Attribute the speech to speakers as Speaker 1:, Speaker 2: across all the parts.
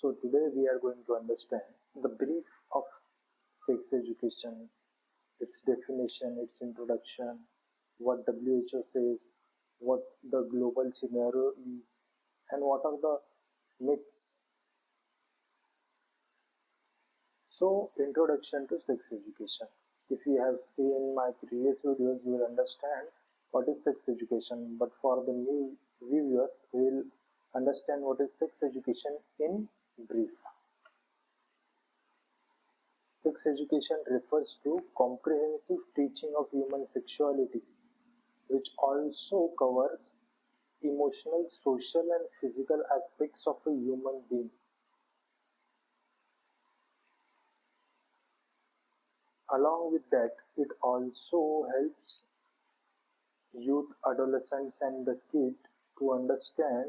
Speaker 1: So today we are going to understand the brief of sex education, its definition, its introduction, what WHO says, what the global scenario is, and what are the myths. So, introduction to sex education. If you have seen my previous videos, you will understand what is sex education. But for the new viewers, we will understand what is sex education in brief. Sex education refers to comprehensive teaching of human sexuality, which also covers emotional, social, and physical aspects of a human being. Along with that, it also helps youth, adolescents, and the kid to understand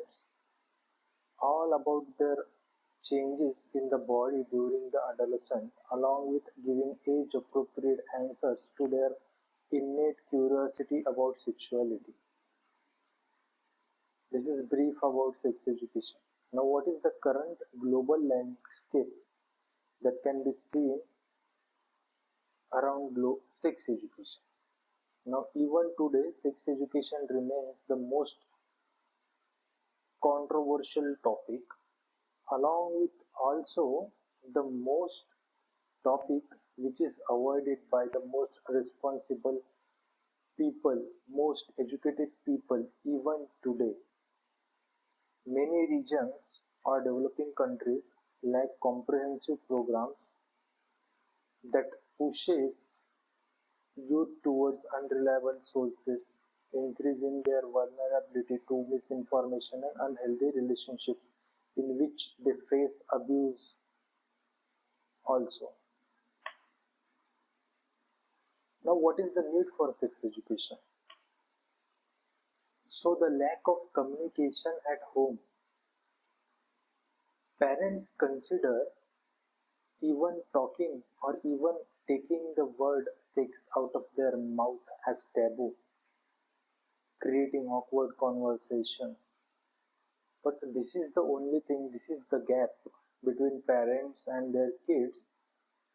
Speaker 1: all about their changes in the body during the adolescent, along with giving age appropriate answers to their innate curiosity about sexuality. This is brief about sex education. Now, what is the current global landscape that can be seen around sex education? Now, even today, sex education remains the most controversial topic, along with also the most topic which is avoided by the most responsible people, most educated people, even today. Many regions or developing countries lack comprehensive programs that pushes youth towards unreliable sources, increasing their vulnerability to misinformation and unhealthy relationships in which they face abuse also. Now, what is the need for sex education? So, the lack of communication at home. Parents consider even talking or even taking the word sex out of their mouth as taboo, creating awkward conversations. But this is the only thing, this is the gap between parents and their kids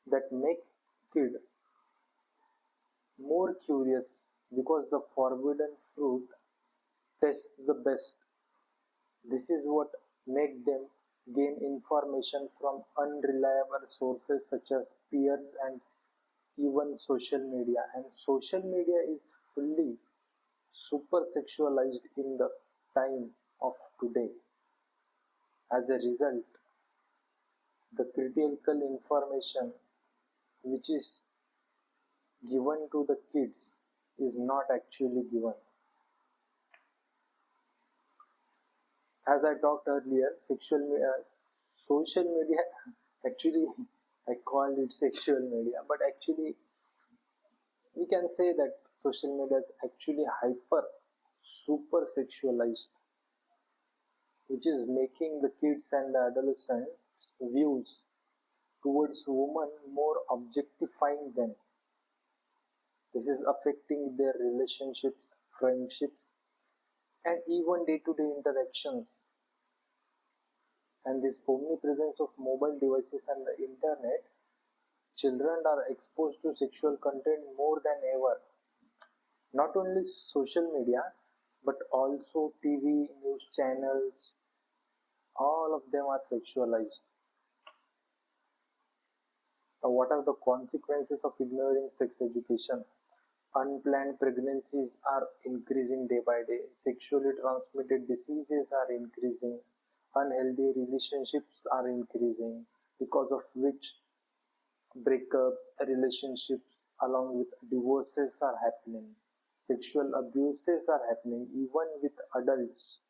Speaker 1: that makes kid more curious because the forbidden fruit tastes the best. This is what make them gain information from unreliable sources such as peers and even social media. And social media is fully super sexualized in the time of today. As a result, the critical information which is given to the kids is not actually given. As I talked earlier, social media, actually, I called it sexual media, but actually, we can say that social media is actually super sexualized, which is making the kids and the adolescents' views towards women more objectifying them. This is affecting their relationships, friendships, and even day-to-day interactions. And this omnipresence of mobile devices and the internet, children are exposed to sexual content more than ever. Not only social media, but also TV, news channels, all of them are sexualized. Now, what are the consequences of ignoring sex education? Unplanned pregnancies are increasing day by day. Sexually transmitted diseases are increasing. Unhealthy relationships are increasing, because of which breakups, relationships, along with divorces are happening. Sexual abuses are happening even with adults.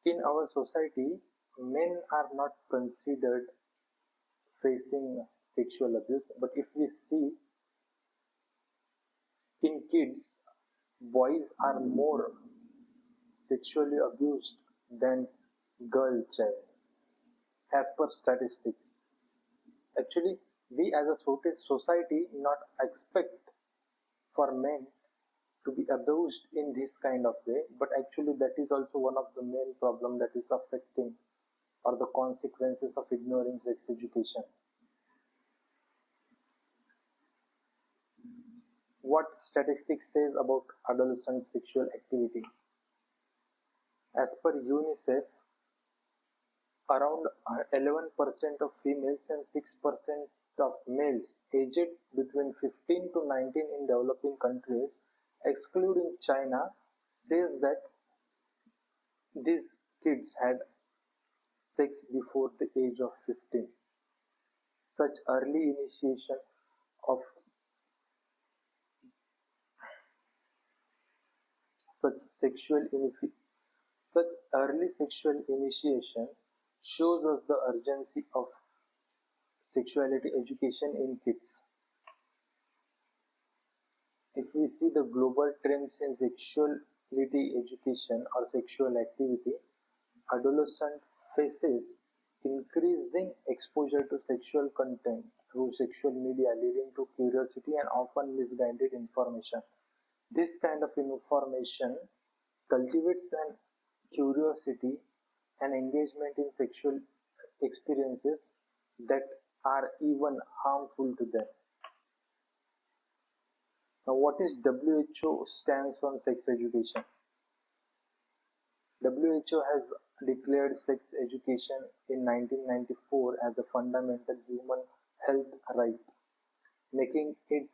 Speaker 1: In our society, men are not considered facing sexual abuse, but if we see in kids, boys are more sexually abused than girl child as per statistics. Actually, we as a society not expect for men to be abused in this kind of way, but actually that is also one of the main problem that is affecting or the consequences of ignoring sex education. What statistics says about adolescent sexual activity? As per UNICEF, around 11% of females and 6% of males aged between 15 to 19 in developing countries, excluding China, says that these kids had sex before the age of 15. Such early initiation of such sexual such early sexual initiation shows us the urgency of sexuality education in kids. If we see the global trends in sexuality education or sexual activity, adolescent faces increasing exposure to sexual content through sexual media, leading to curiosity and often misguided information. This kind of information cultivates an curiosity and engagement in sexual experiences that are even harmful to them. Now, what is WHO stance on sex education? WHO has declared sex education in 1994 as a fundamental human health right, making it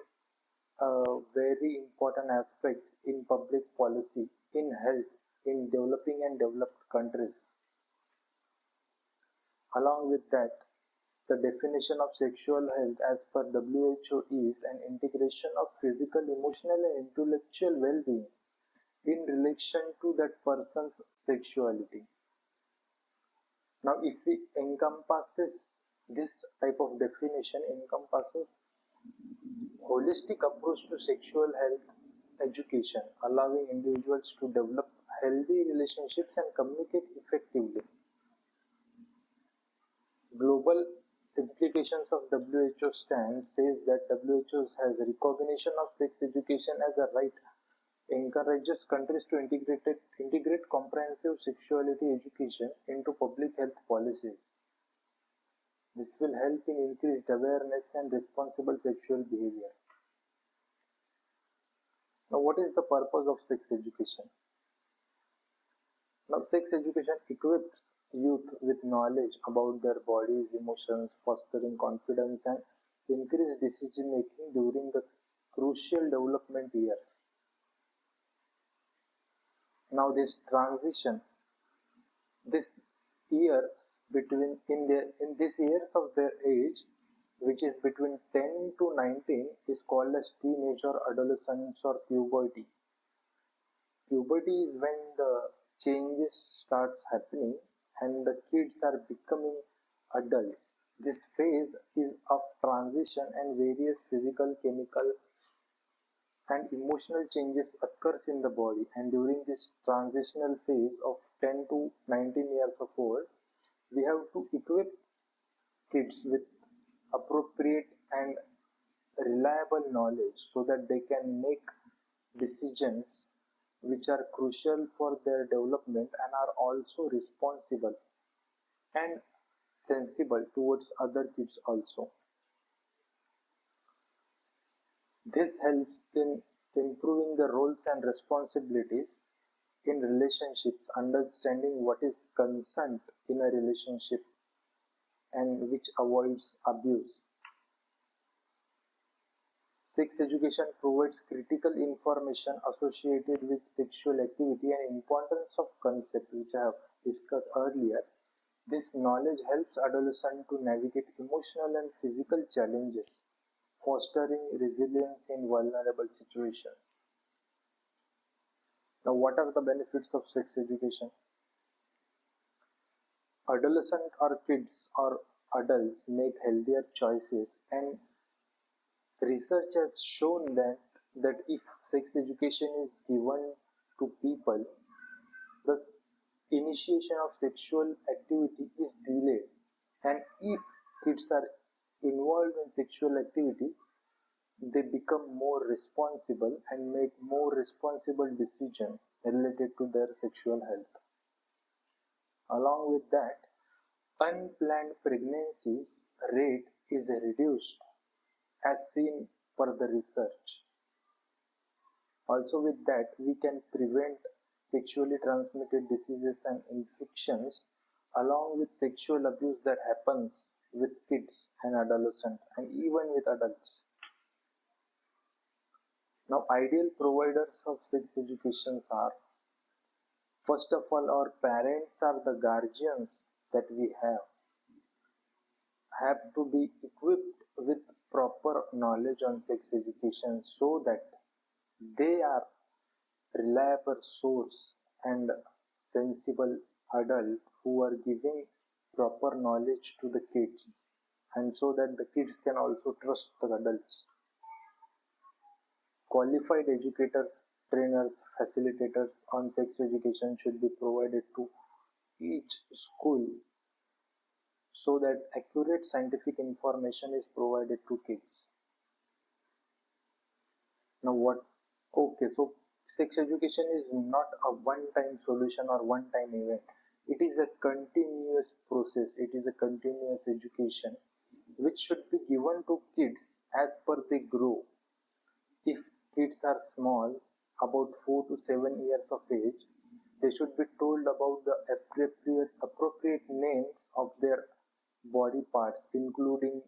Speaker 1: a very important aspect in public policy in health in developing and developed countries. Along with that, the definition of sexual health as per WHO is an integration of physical, emotional, and intellectual well-being in relation to that person's sexuality. Now, if we encompasses this type of definition encompasses holistic approach to sexual health education, allowing individuals to develop healthy relationships and communicate effectively. Global implications of WHO stance says that WHO has recognition of sex education as a right, encourages countries to integrate comprehensive sexuality education into public health policies. This will help in increased awareness and responsible sexual behavior. Now, what is the purpose of sex education? Now, sex education equips youth with knowledge about their bodies, emotions, fostering confidence and increased decision making during the crucial development years. Now, this transition, this years between in these years of their age, which is between 10 to 19, is called as teenage or adolescence or puberty. Puberty is when the changes starts happening and the kids are becoming adults. This phase is of transition and various physical, chemical and emotional changes occurs in the body, and during this transitional phase of 10 to 19 years of old, we have to equip kids with appropriate and reliable knowledge so that they can make decisions which are crucial for their development and are also responsible and sensible towards other kids also. This helps in improving the roles and responsibilities in relationships, understanding what is consent in a relationship and which avoids abuse. Sex education provides critical information associated with sexual activity and importance of consent, which I have discussed earlier. This knowledge helps adolescents to navigate emotional and physical challenges, fostering resilience in vulnerable situations. Now, what are the benefits of sex education? Adolescents or kids or adults make healthier choices, and research has shown that if sex education is given to people, the initiation of sexual activity is delayed, and if kids are involved in sexual activity, they become more responsible and make more responsible decisions related to their sexual health. Along with that, unplanned pregnancies rate is reduced as seen per the research. Also with that, we can prevent sexually transmitted diseases and infections along with sexual abuse that happens with kids and adolescents and even with adults. Now, ideal providers of sex educations are, first of all, our parents are the guardians that we have to be equipped with proper knowledge on sex education so that they are reliable source and sensible adult who are giving proper knowledge to the kids and so that the kids can also trust the adults. Qualified educators, trainers, facilitators on sex education should be provided to each school so that accurate scientific information is provided to kids. Now what? Okay, so sex education is not a one-time solution or one-time event. It is a continuous process. It is a continuous education which should be given to kids as per they grow. If kids are small, about 4 to 7 years of age, they should be told about the appropriate names of their body parts, including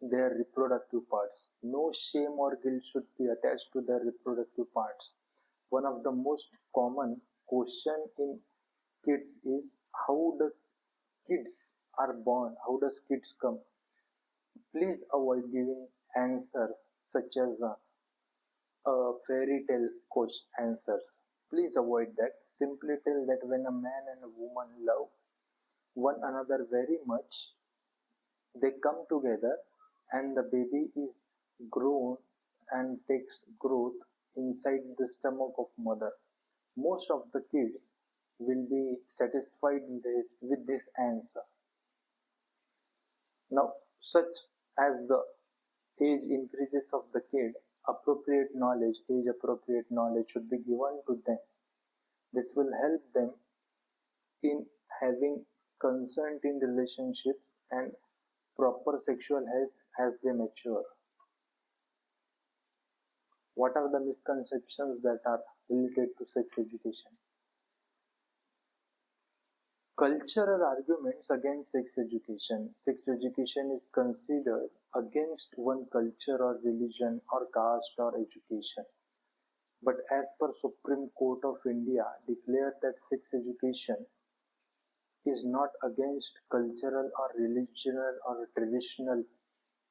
Speaker 1: their reproductive parts. No shame or guilt should be attached to their reproductive parts. One of the most common question in kids is how does kids are born? How does kids come? Please avoid giving answers such as fairy tale coach answers. Please avoid that. Simply tell that when a man and a woman love one another very much, they come together and the baby is grown and takes growth inside the stomach of mother. Most of the kids will be satisfied with this answer. Now, such as the age increases of the kid, age appropriate knowledge should be given to them. This will help them in having consent in relationships and proper sexual health as they mature. What are the misconceptions that are related to sex education? Cultural arguments against sex education. Sex education is considered against one culture or religion or caste or education. But as per Supreme Court of India declared that sex education is not against cultural or religious or traditional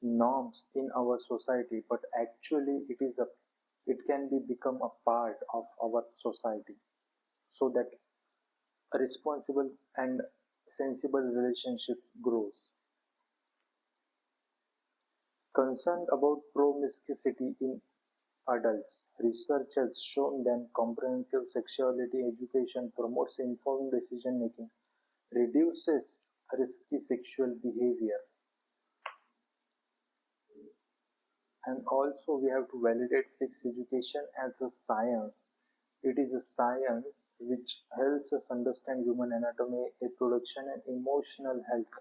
Speaker 1: norms in our society, but actually it can become a part of our society so that a responsible and sensible relationship grows. Concerned about promiscuity in adults, research has shown that comprehensive sexuality education promotes informed decision making, reduces risky sexual behavior, and also we have to validate sex education as a science. It is a science which helps us understand human anatomy, reproduction, and emotional health,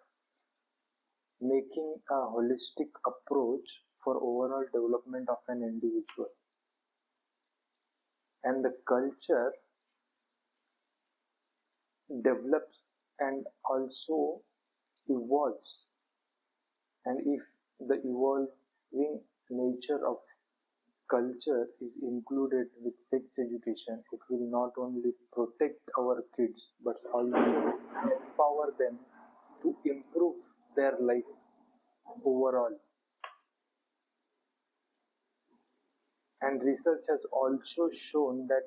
Speaker 1: making a holistic approach for overall development of an individual. And the culture develops and also evolves. And if the evolving nature of culture is included with sex education, it will not only protect our kids but also empower them to improve their life overall. And research has also shown that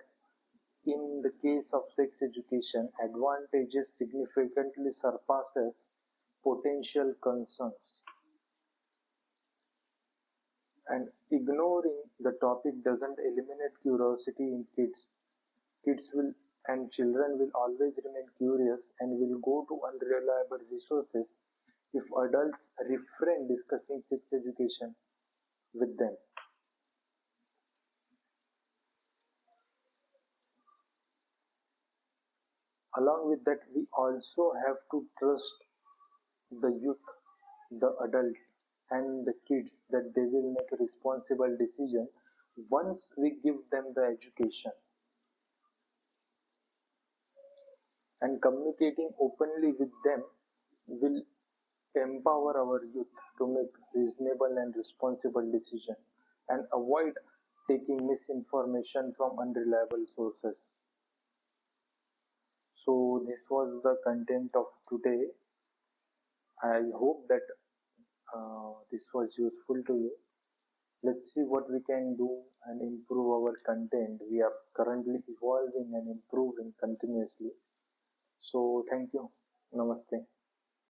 Speaker 1: in the case of sex education, advantages significantly surpasses potential concerns. And ignoring the topic doesn't eliminate curiosity in kids. Kids will and children will always remain curious and will go to unreliable resources if adults refrain discussing sex education with them. Along with that, we also have to trust the youth, the adult, and the kids that they will make a responsible decision once we give them the education. And communicating openly with them will empower our youth to make reasonable and responsible decisions and avoid taking misinformation from unreliable sources. So this was the content of today. I hope that this was useful to you. Let's see what we can do and improve our content. We are currently evolving and improving continuously. So thank you. Namaste.